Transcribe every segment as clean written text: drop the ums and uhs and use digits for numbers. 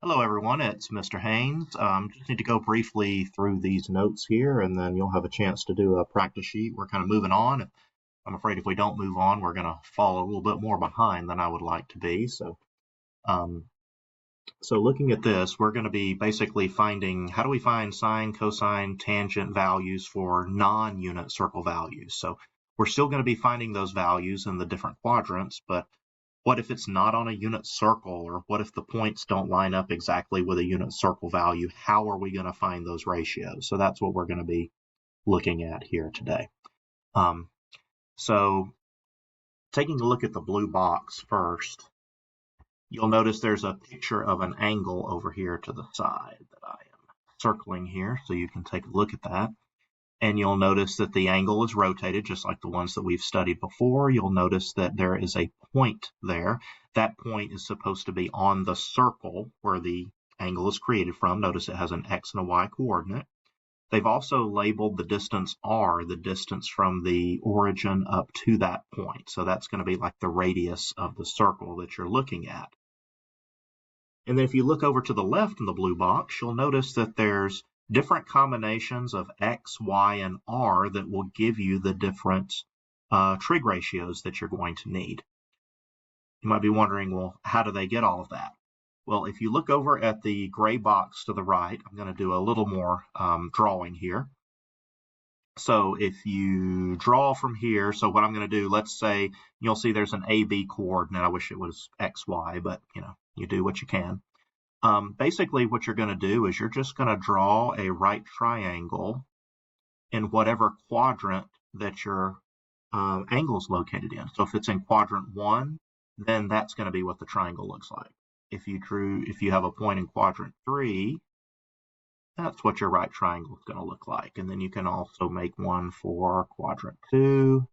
Hello everyone, it's Mr. Haynes. Just need to go briefly through these notes here and then you'll have a chance to do a practice sheet. We're kind of moving on. I'm afraid if we don't move on, we're going to fall a little bit more behind than I would like to be. Um, so looking at this, we're going to be basically finding, how do we find sine, cosine, tangent values for non-unit circle values? So we're still going to be finding those values in the different quadrants, but what if it's not on a unit circle, or what if the points don't line up exactly with a unit circle value? How are we going to find those ratios? So that's what we're going to be looking at here today. So taking a look at the blue box first, you'll notice there's a picture of an angle over here to the side that I am circling here, so you can take a look at that. And you'll notice that the angle is rotated, just like the ones that we've studied before. You'll notice that there is a point there. That point is supposed to be on the circle where the angle is created from. Notice it has an x and a y coordinate. They've also labeled the distance r, the distance from the origin up to that point. So that's going to be like the radius of the circle that you're looking at. And then if you look over to the left in the blue box, you'll notice that there's different combinations of x, y, and r that will give you the different trig ratios that you're going to need. You might be wondering, well, how do they get all of that? Well, if you look over at the gray box to the right, I'm going to do a little more drawing here. So if you draw from here, so what I'm going to do, let's say you'll see there's an AB coordinate. I wish it was XY, but you do what you can. Basically, what you're going to do is you're just going to draw a right triangle in whatever quadrant that your angle is located in. So if it's in quadrant 1, then that's going to be what the triangle looks like. If you have a point in quadrant 3, that's what your right triangle is going to look like. And then you can also make one for quadrant 2.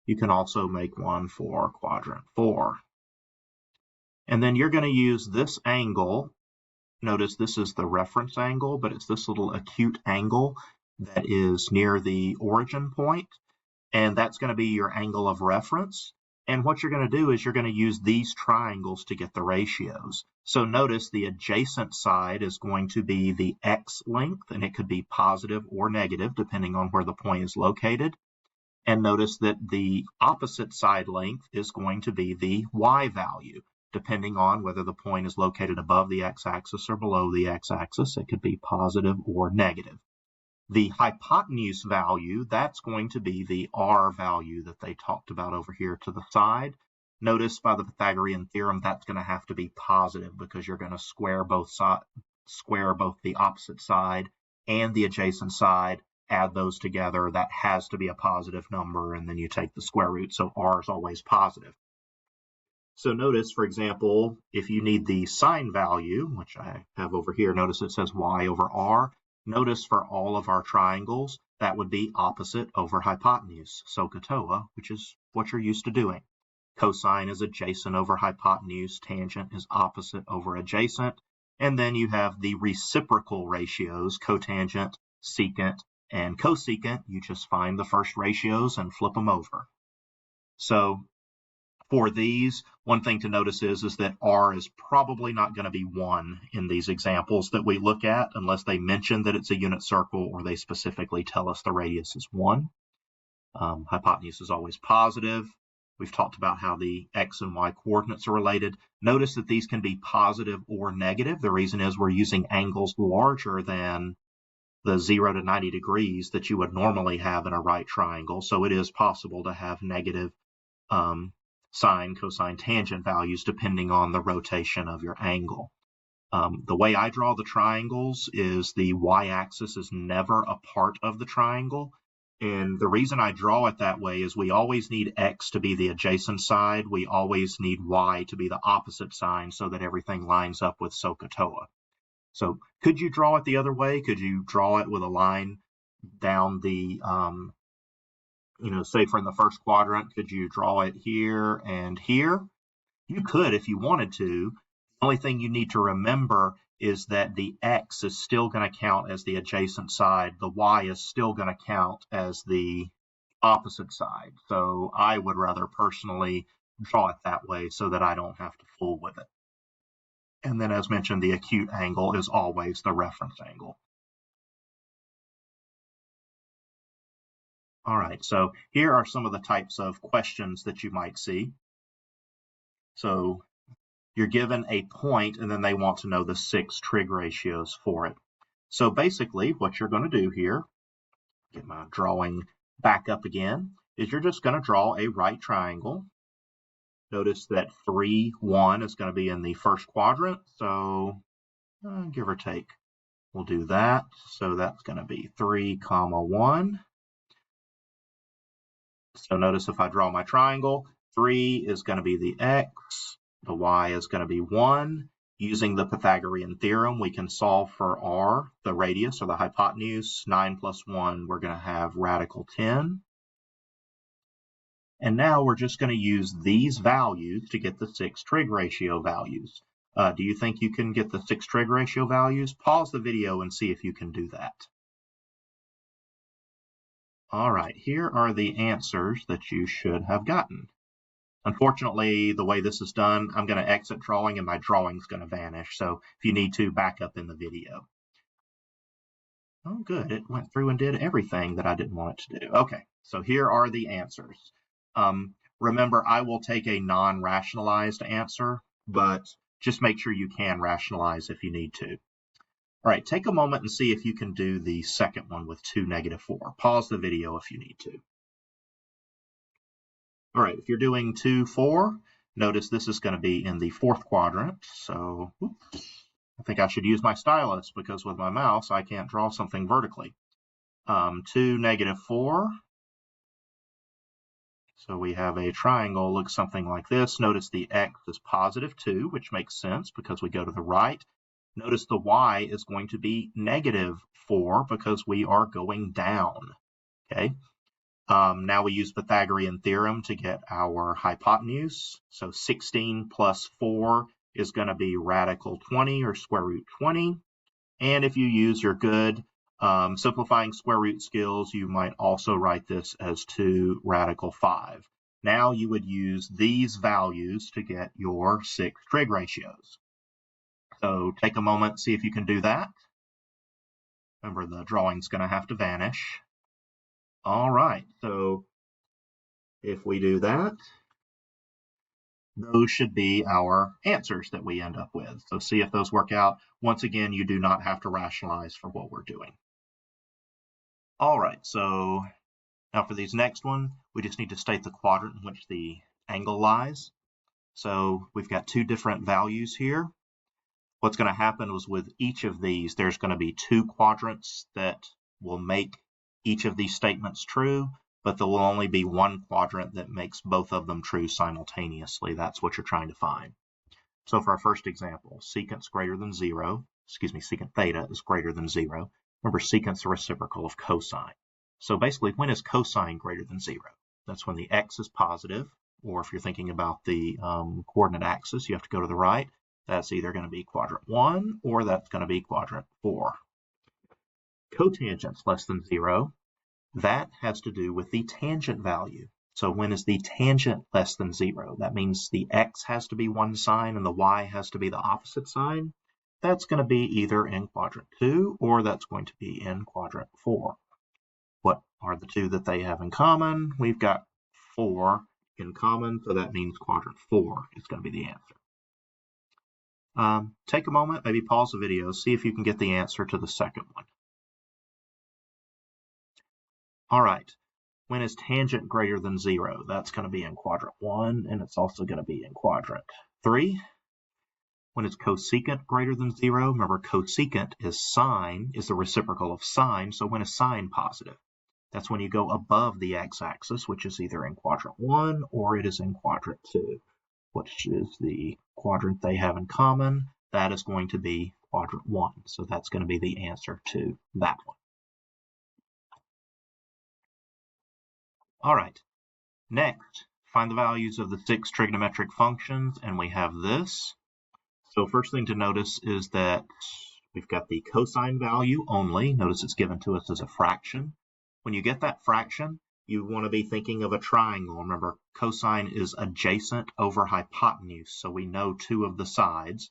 You can also make one for quadrant 4. And then you're going to use this angle. Notice this is the reference angle, but it's this little acute angle that is near the origin point, and that's going to be your angle of reference. And what you're going to do is you're going to use these triangles to get the ratios. So notice the adjacent side is going to be the x length, and it could be positive or negative depending on where the point is located. And notice that the opposite side length is going to be the y value. Depending on whether the point is located above the x-axis or below the x-axis, it could be positive or negative. The hypotenuse value, that's going to be the r value that they talked about over here to the side. Notice by the Pythagorean theorem, that's going to have to be positive because you're going to square both the opposite side and the adjacent side, add those together. That has to be a positive number, and then you take the square root, so r is always positive. So notice, for example, if you need the sine value, which I have over here, notice it says y over r. Notice for all of our triangles, that would be opposite over hypotenuse, SOHCAHTOA, which is what you're used to doing. Cosine is adjacent over hypotenuse, tangent is opposite over adjacent, and then you have the reciprocal ratios, cotangent, secant, and cosecant. You just find the first ratios and flip them over. So for these, one thing to notice is that r is probably not going to be 1 in these examples that we look at unless they mention that it's a unit circle or they specifically tell us the radius is 1. Hypotenuse is always positive. We've talked about how the x and y coordinates are related. Notice that these can be positive or negative. The reason is we're using angles larger than the 0 to 90 degrees that you would normally have in a right triangle. So it is possible to have negative sine, cosine, tangent values depending on the rotation of your angle. The way I draw the triangles is the y-axis is never a part of the triangle. And the reason I draw it that way is we always need x to be the adjacent side. We always need y to be the opposite side so that everything lines up with SOHCAHTOA. So could you draw it the other way? Could you draw it with a line down the say for in the first quadrant, could you draw it here and here? You could if you wanted to. The only thing you need to remember is that the x is still going to count as the adjacent side. The y is still going to count as the opposite side. So I would rather personally draw it that way so that I don't have to fool with it. And then, as mentioned, the acute angle is always the reference angle. All right, so here are some of the types of questions that you might see. So you're given a point, and then they want to know the 6 trig ratios for it. So basically, what you're going to do here, get my drawing back up again, is you're just going to draw a right triangle. Notice that 3, 1 is going to be in the first quadrant, so give or take, we'll do that. So that's going to be 3, 1. So notice if I draw my triangle, 3 is going to be the x, the y is going to be 1. Using the Pythagorean theorem, we can solve for r, the radius or the hypotenuse. 9 plus 1, we're going to have radical 10. And now we're just going to use these values to get the 6 trig ratio values. Do you think you can get the 6 trig ratio values? Pause the video and see if you can do that. All right, here are the answers that you should have gotten. Unfortunately, the way this is done, I'm going to exit drawing and my drawing's going to vanish. So if you need to, back up in the video. Oh, good. It went through and did everything that I didn't want it to do. Okay, so here are the answers. Remember, I will take a non-rationalized answer, but just make sure you can rationalize if you need to. All right, take a moment and see if you can do the second one with 2, -4. Pause the video if you need to. All right, if you're doing 2, 4, notice this is going to be in the fourth quadrant. So I think I should use my stylus because with my mouse, I can't draw something vertically. 2, -4. So we have a triangle, looks something like this. Notice the x is +2, which makes sense because we go to the right. Notice the y is going to be -4 because we are going down, okay? Now we use Pythagorean theorem to get our hypotenuse. So 16 plus 4 is going to be radical 20 or square root 20. And if you use your good simplifying square root skills, you might also write this as 2 radical 5. Now you would use these values to get your 6 trig ratios. So take a moment, see if you can do that. Remember, the drawing's going to have to vanish. All right, so if we do that, those should be our answers that we end up with. So see if those work out. Once again, you do not have to rationalize for what we're doing. All right, so now for these next one, we just need to state the quadrant in which the angle lies. So we've got 2 different values here. What's going to happen is with each of these, there's going to be 2 quadrants that will make each of these statements true, but there will only be 1 quadrant that makes both of them true simultaneously. That's what you're trying to find. So for our first example, secant theta is greater than 0. Remember, secant's the reciprocal of cosine. So basically, when is cosine greater than 0? That's when the x is positive, or if you're thinking about the coordinate axis, you have to go to the right. That's either going to be quadrant 1 or that's going to be quadrant 4. Cotangent's less than 0. That has to do with the tangent value. So when is the tangent less than 0? That means the x has to be one sign and the y has to be the opposite sign. That's going to be either in quadrant 2 or that's going to be in quadrant 4. What are the 2 that they have in common? We've got 4 in common, so that means quadrant 4 is going to be the answer. Take a moment, maybe pause the video, see if you can get the answer to the second one. All right, when is tangent greater than 0? That's going to be in quadrant 1, and it's also going to be in quadrant 3. When is cosecant greater than 0? Remember, cosecant is sine, is the reciprocal of sine, so when is sine positive? That's when you go above the x-axis, which is either in quadrant 1 or it is in quadrant 2. Which is the quadrant they have in common? That is going to be quadrant 1. So that's going to be the answer to that one. All right, next, find the values of the 6 trigonometric functions, and we have this. So first thing to notice is that we've got the cosine value only. Notice it's given to us as a fraction. When you get that fraction, you want to be thinking of a triangle. Remember, cosine is adjacent over hypotenuse, so we know 2 of the sides.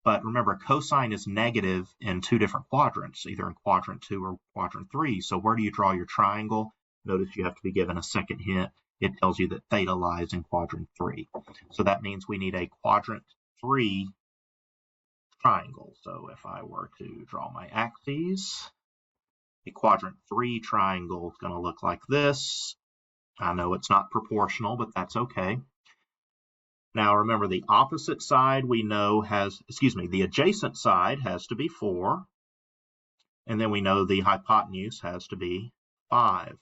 But remember, cosine is negative in two different quadrants, either in quadrant 2 or quadrant 3. So where do you draw your triangle? Notice you have to be given a second hint. It tells you that theta lies in quadrant 3. So that means we need a quadrant 3 triangle. So if I were to draw my axes, a quadrant 3 triangle is going to look like this. I know it's not proportional, but that's okay. Now remember, the opposite side we know the adjacent side has to be 4, and then we know the hypotenuse has to be 5.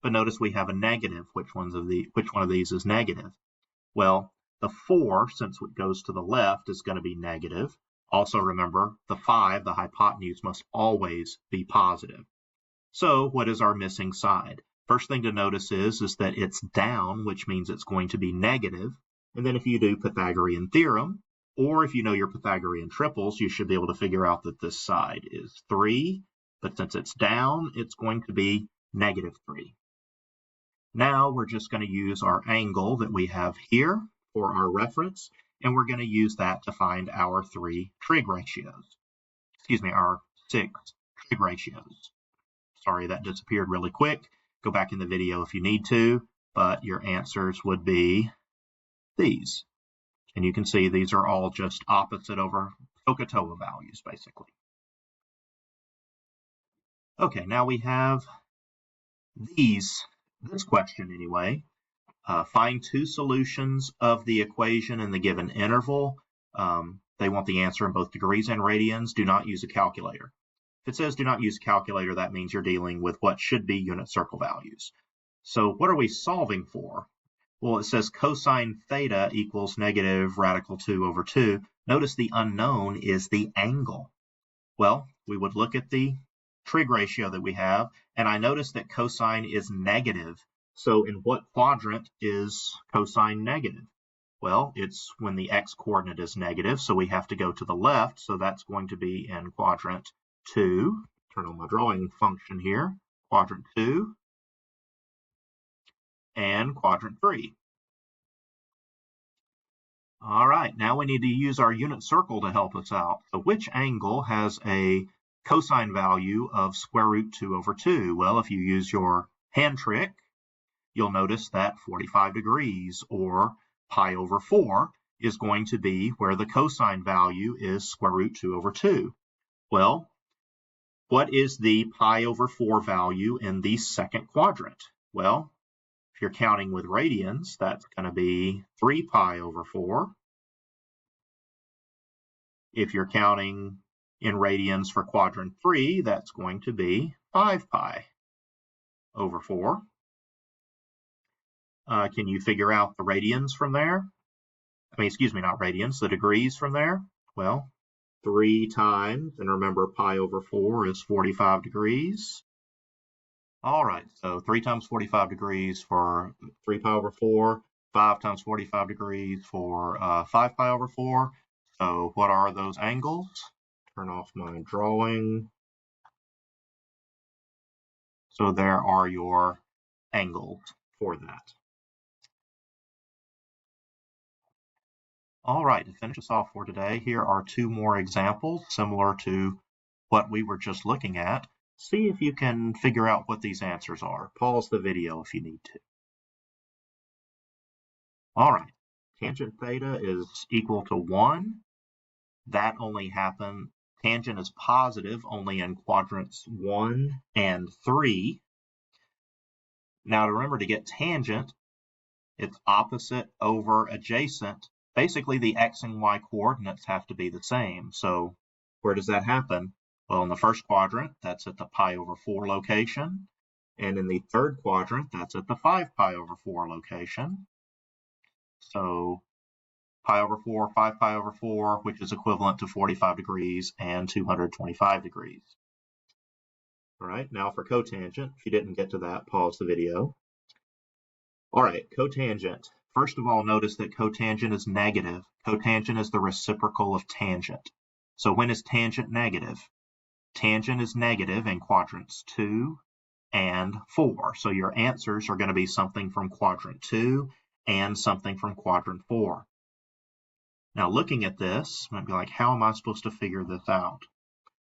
But notice we have a negative. Which one of these is negative? Well, the 4, since it goes to the left, is going to be negative. Also remember, the 5, the hypotenuse, must always be positive. So what is our missing side? First thing to notice is that it's down, which means it's going to be negative. And then if you do Pythagorean theorem, or if you know your Pythagorean triples, you should be able to figure out that this side is 3. But since it's down, it's going to be negative 3. Now we're just going to use our angle that we have here for our reference, and we're going to use that to find our 3 trig ratios. Our 6 trig ratios. Sorry, that disappeared really quick. Go back in the video if you need to, but your answers would be these. And you can see these are all just opposite over SOHCAHTOA values, basically. Okay, now we have this question anyway. Find 2 solutions of the equation in the given interval. They want the answer in both degrees and radians. Do not use a calculator. If it says do not use a calculator, that means you're dealing with what should be unit circle values. So what are we solving for? Well, it says cosine theta equals negative radical 2 over 2. Notice the unknown is the angle. Well, we would look at the trig ratio that we have, and I notice that cosine is negative. So in what quadrant is cosine negative? Well, it's when the x-coordinate is negative, so we have to go to the left, so that's going to be in quadrant 2. Turn on my drawing function here. Quadrant 2 and quadrant 3. All right, now we need to use our unit circle to help us out. So which angle has a cosine value of square root 2 over 2? Well, if you use your hand trick, you'll notice that 45 degrees, or pi over 4, is going to be where the cosine value is square root 2 over 2. Well, what is the pi over 4 value in the second quadrant? Well, if you're counting with radians, that's going to be 3 pi over 4. If you're counting in radians for quadrant 3, that's going to be 5 pi over 4. Can you figure out the radians from there? Not radians, the degrees from there? Well, 3 times, and remember pi over 4 is 45 degrees. All right, so 3 times 45 degrees for 3 pi over 4, 5 times 45 degrees for 5 pi over 4. So what are those angles? Turn off my drawing. So there are your angles for that. All right, to finish us off for today, here are 2 more examples similar to what we were just looking at. See if you can figure out what these answers are. Pause the video if you need to. All right, tangent theta is equal to 1. That only happened, tangent is positive only in quadrants 1 and 3. Now to remember, to get tangent, it's opposite over adjacent. Basically, the x and y coordinates have to be the same. So where does that happen? Well, in the first quadrant, that's at the pi over 4 location. And in the third quadrant, that's at the 5 pi over 4 location. So pi over 4, 5 pi over 4, which is equivalent to 45 degrees and 225 degrees. All right, now for cotangent. If you didn't get to that, pause the video. All right, cotangent. First of all, notice that cotangent is negative. Cotangent is the reciprocal of tangent. So when is tangent negative? Tangent is negative in quadrants 2 and 4. So your answers are going to be something from quadrant 2 and something from quadrant 4. Now, looking at this, might be like, how am I supposed to figure this out?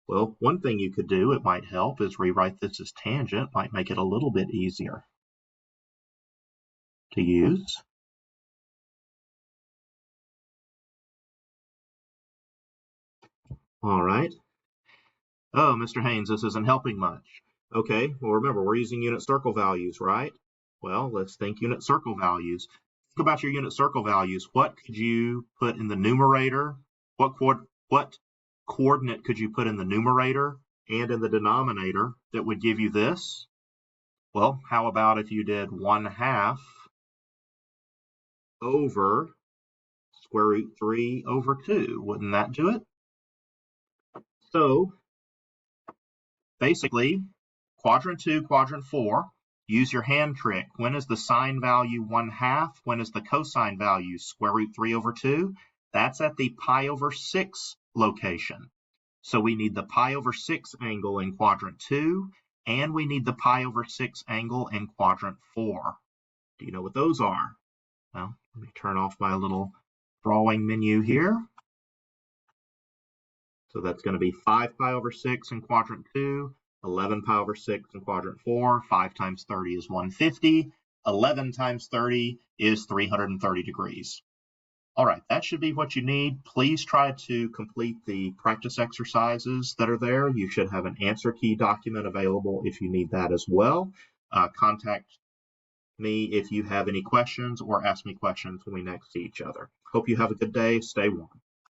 Well, one thing you could do, it might help, is rewrite this as tangent, might make it a little bit easier to use. All right. Oh, Mr. Haynes, this isn't helping much. Okay, well, remember, we're using unit circle values, right? Well, let's think unit circle values. Think about your unit circle values. What could you put in the numerator? What coordinate could you put in the numerator and in the denominator that would give you this? Well, how about if you did 1/2 over square root 3 over 2? Wouldn't that do it? So basically, quadrant 2, quadrant 4, use your hand trick. When is the sine value 1/2? When is the cosine value square root 3 over 2? That's at the pi over 6 location. So we need the pi over 6 angle in quadrant 2, and we need the pi over 6 angle in quadrant 4. Do you know what those are? Well, let me turn off my little drawing menu here. So that's going to be 5 pi over 6 in quadrant 2, 11 pi over 6 in quadrant 4. 5 times 30 is 150. 11 times 30 is 330 degrees. All right, that should be what you need. Please try to complete the practice exercises that are there. You should have an answer key document available if you need that as well. Contact me if you have any questions or ask me questions when we next see each other. Hope you have a good day. Stay warm.